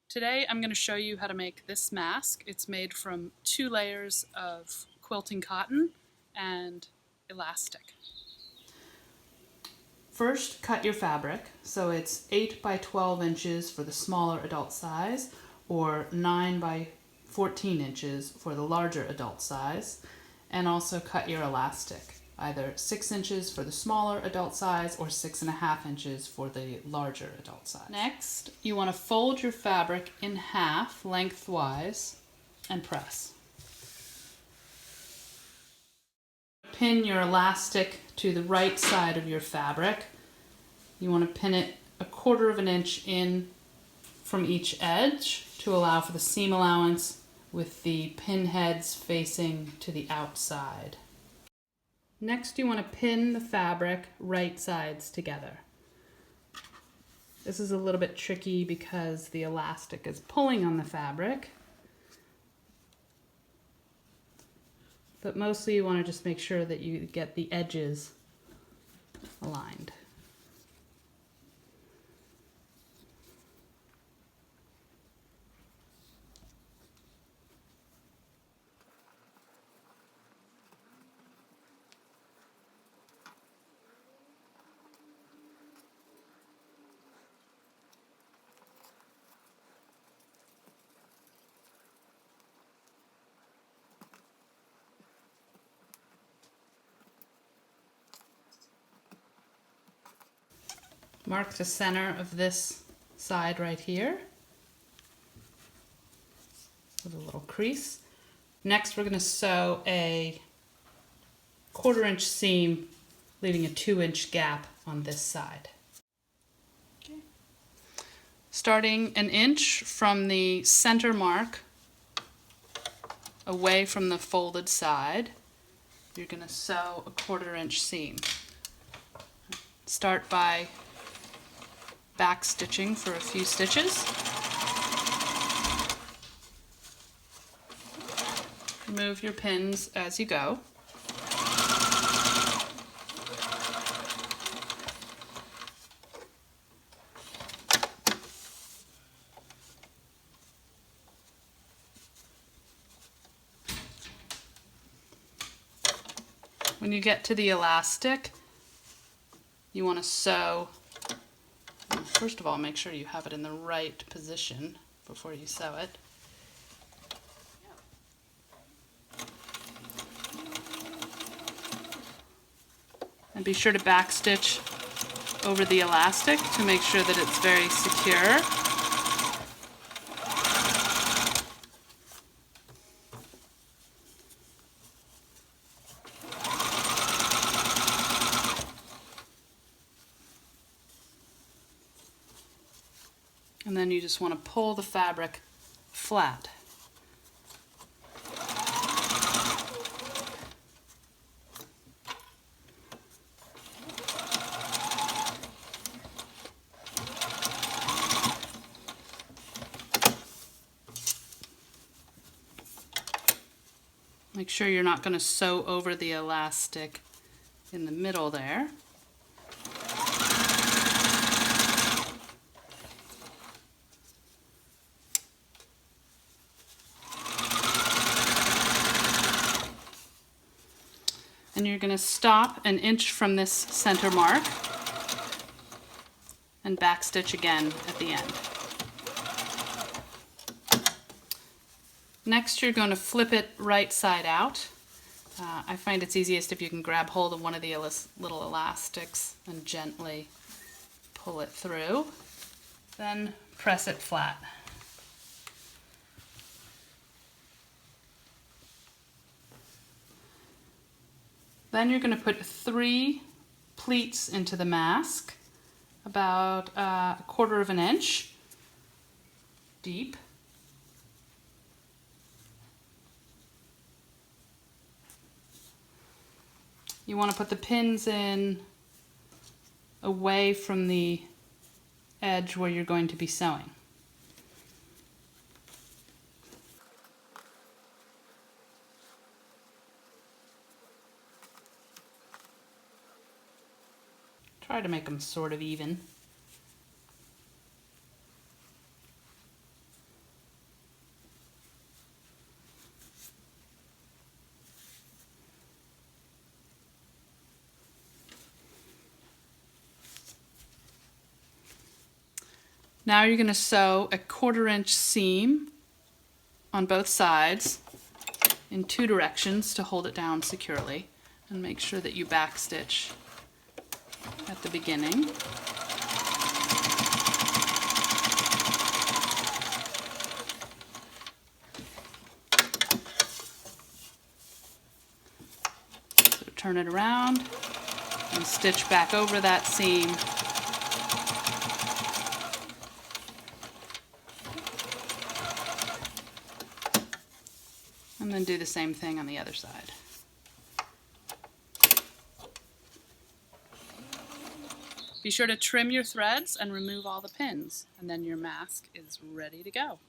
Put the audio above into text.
Today I'm going to show you how to make this mask. It's made from 2 layers of quilting cotton and elastic. First, cut your fabric. So it's 8 by 12 inches for the smaller adult size, or 9 by 14 inches for the larger adult size. And also cut your elastic, either 6 inches for the smaller adult size or 6.5 inches for the larger adult size. Next, you want to fold your fabric in half lengthwise and press. Pin your elastic to the right side of your fabric. You want to pin it 1/4 of an inch in from each edge to allow for the seam allowance, with the pin heads facing to the outside. Next, you want to pin the fabric right sides together. This is a little bit tricky because the elastic is pulling on the fabric, but mostly you want to just make sure that you get the edges aligned. Mark the center of this side right here with a little crease. Next, we're going to sew a 1/4 inch seam, leaving a 2-inch gap on this side. Okay. Starting 1 inch from the center mark away from the folded side, you're going to sew a 1/4 inch seam. Start by back stitching for a few stitches. Remove your pins as you go. When you get to the elastic, you want to sew. First of all, make sure you have it in the right position before you sew it. And be sure to backstitch over the elastic to make sure that it's very secure. And then you just want to pull the fabric flat. Make sure you're not going to sew over the elastic in the middle there. And you're going to stop 1 inch from this center mark and backstitch again at the end. Next, you're going to flip it right side out. I find it's easiest if you can grab hold of one of the little elastics and gently pull it through. Then press it flat. Then you're going to put 3 pleats into the mask, about 1/4 of an inch deep. You want to put the pins in away from the edge where you're going to be sewing. Try to make them sort of even. Now you're going to sew a 1/4 inch seam on both sides in 2 directions to hold it down securely, and make sure that you backstitch at the beginning. So turn it around and stitch back over that seam. And then do the same thing on the other side. Be sure to trim your threads and remove all the pins, and then your mask is ready to go.